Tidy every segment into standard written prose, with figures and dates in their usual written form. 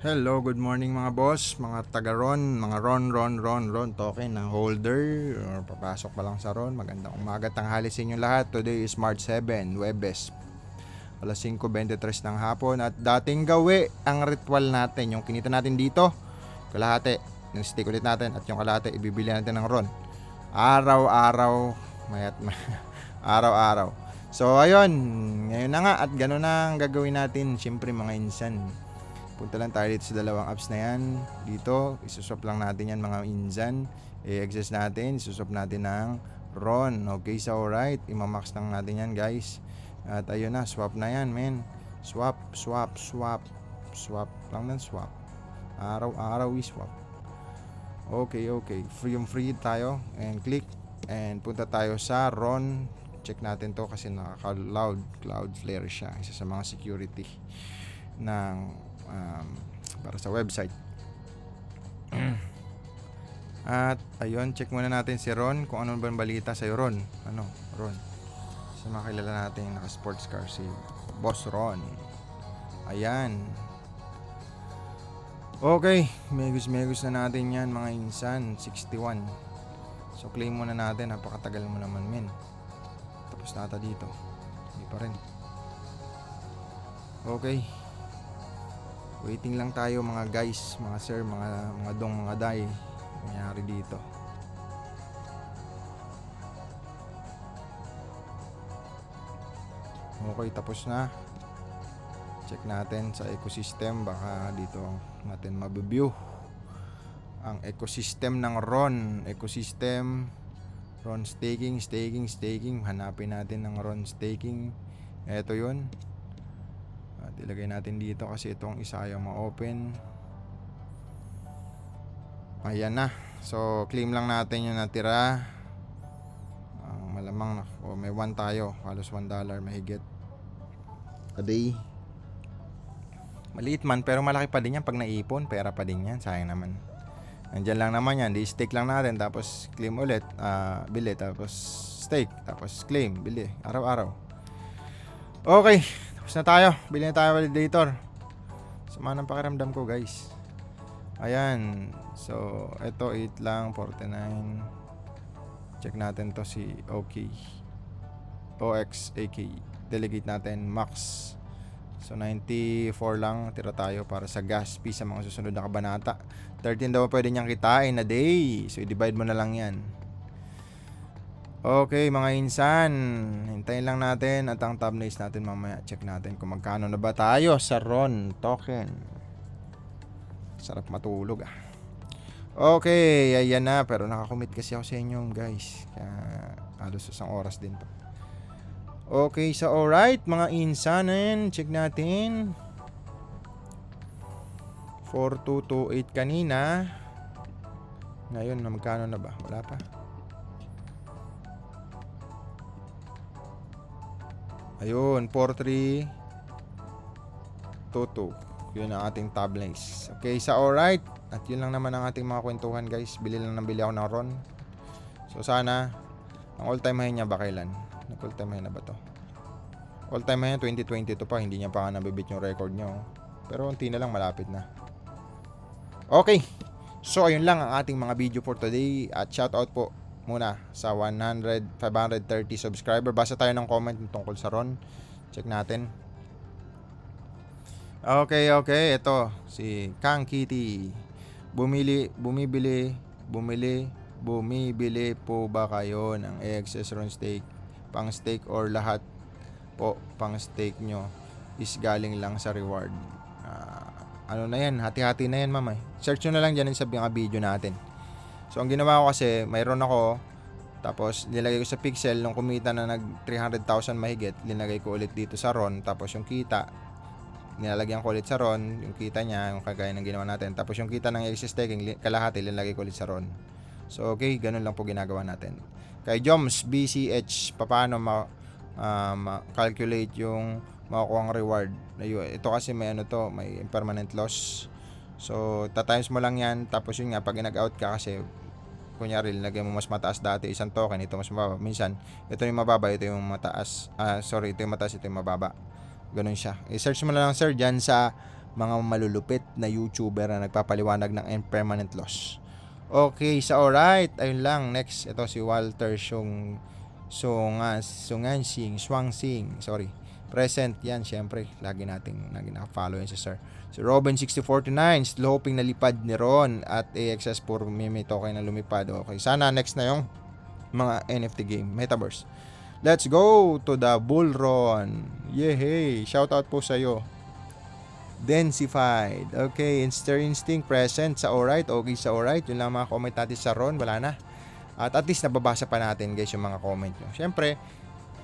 Hello, good morning mga boss, mga taga-Ron, mga Ron token na holder or papasok pa lang sa Ron. Magandang umaga, tanghali sa inyo lahat. Today is March 7, Webes, alas 5:23 ng hapon. At dating gawi ang ritual natin, yung kinita natin dito, kalahati, nag-stick ulit natin at yung kalahati ibibili natin ng Ron. Araw-araw, araw-araw. So ayun, ngayon na nga at gano'n na ang gagawin natin. Siyempre mga insan, punta lang tayo dito sa dalawang apps na yan. Dito, isuswap lang natin yan mga insan. I-access natin, isuswap natin ng RON. Okay, so alright, imamax lang natin yan guys. At ayun na, swap na yan men. Swap lang ng swap. Araw-araw i-swap. Okay, free tayo. And click. And punta tayo sa RON. Check natin to kasi Cloudflare siya. Isa sa mga security ng para sa website. At ayun, check muna natin si Ron kung ano ba ang balita sa Ron. Ron. Sa mga kilala natin naka-sports car si Boss Ron. Ayan. Okay, megus na natin yan mga insan. 61. So claim muna natin, napakatagal mo naman men. Tapos nata dito. Hindi pa rin. Okay. Waiting lang tayo mga guys, mga sir, mga dong, mga day. Nangyari dito. Okay, tapos na. Check natin sa ecosystem, baka dito natin mabibview ang ecosystem ng Ron. Ecosystem Ron staking. Hanapin natin ng Ron staking. Ito 'yun. At ilagay natin dito kasi itong isa ayaw ma-open. Ayan na. So claim lang natin yung natira. Malamang may 1 tayo. Halos $1 mahigit a day. Maliit man pero malaki pa din yan pag naipon. Pera pa din yan. Sayang naman. Nandyan lang naman yan. Di-stake lang natin. Tapos claim ulit. Bili. Tapos stake. Tapos claim. Bili. Araw-araw. Okay. Tapos na tayo. Bili na tayo validator. Sama ng pakiramdam ko guys. Ayan. So ito 8 lang. 49. Check natin to si OK. OXAK. Delegate natin max. So 94 lang. Tira tayo para sa gas fee sa mga susunod na kabanata. 13 daw pwede niyang kitain na day. So i-divide mo na lang yan. Okay mga insan, hintayin lang natin at ang thumbnails natin mamaya. Check natin kung magkano na ba tayo sa Ron token. Sarap matulog ah. Okay, ayan na. Pero nakakomit kasi ako sa inyo guys. Kaya halos 1 oras din to. Okay, so alright mga insanin, check natin. 4228 kanina. Ngayon na magkano na ba? Wala pa. Ayun, 4322. Yun ang ating thumbnails. Okay, sa alright. At yun lang naman ang ating mga kwentuhan guys. Bili lang ng bili ako ng Ron. So sana ang all time high niya ba kailan? All time high na ba to? All time high 2022 pa. Hindi niya pa nga nabibit yung record niya. Pero unti na lang, malapit na. Okay. So ayun lang ang ating mga video for today. At shout out po muna sa 530 subscriber. Basa tayo ng comment tungkol sa Ron. Check natin. Okay. Ito si Kang Kitty. Bumili po ba kayo ng AXS Ron stake? Pang stake or lahat po pang stake nyo is galing lang sa reward? Ano na yan? Hati-hati na yan mamay. Search nyo na lang dyan sa mga video natin. So ang ginawa ko kasi, mayroon ako, tapos nilagay ko sa Pixel, nung kumita na nag 300,000 mahigit, linagay ko ulit dito sa Ron, tapos yung kita, nilalagyan ko ulit sa Ron, yung kita niya, yung kagaya ng ginawa natin, tapos yung kita ng excess staking, kalahati, linagay ko ulit sa Ron. So okay, ganun lang po ginagawa natin. Kay Joms BCH, paano calculate yung makukuha ang reward? Ito kasi may may permanent loss. So tatimes mo lang yan, tapos yun nga, pag nag-out ka kasi, kunyari, lagyan mo mas mataas dati isang token, ito mas mababa. Minsan, ito yung mababa, ito yung mataas. Ito yung mataas, ito yung mababa. Ganun siya. I-search mo na lang sir dyan sa mga malulupit na YouTuber na nagpapaliwanag ng impermanent loss. Okay, alright. Ayun lang. Next, ito si Walter Sungansing, sorry. Present yan, syempre. Lagi naka-follow yan si sir. Si Robin6049, still hoping na lipad ni Ron at AXS puro meme token na lumipad. Okay, sana next na yung mga NFT game, Metaverse. Let's go to the Bullron. Yehey! Shoutout po sa'yo. Densified. Okay, Instinct present sa alright. Okay sa alright. Yun lang mga comment natin sa Ron. Wala na. At least nababasa pa natin guys yung mga comment nyo. Siyempre,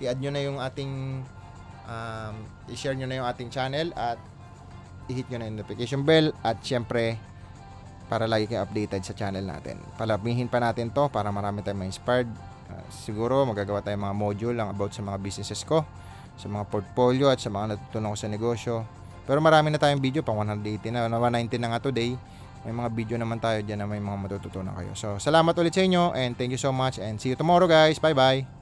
i-add nyo na yung ating i-share nyo na yung ating channel at i-hit nyo na yung notification bell. At siyempre, para lagi kayo updated sa channel natin. Palamihin pa natin to para marami tayong ma-inspired. Siguro magagawa tayong mga module lang about sa mga businesses ko, sa mga portfolio at sa mga natutunan ko sa negosyo. Pero marami na tayong video, pang 180 na, 190 na nga today. May mga video naman tayo dyan na may mga matututunan kayo. So, salamat ulit sa inyo and thank you so much and see you tomorrow guys. Bye-bye!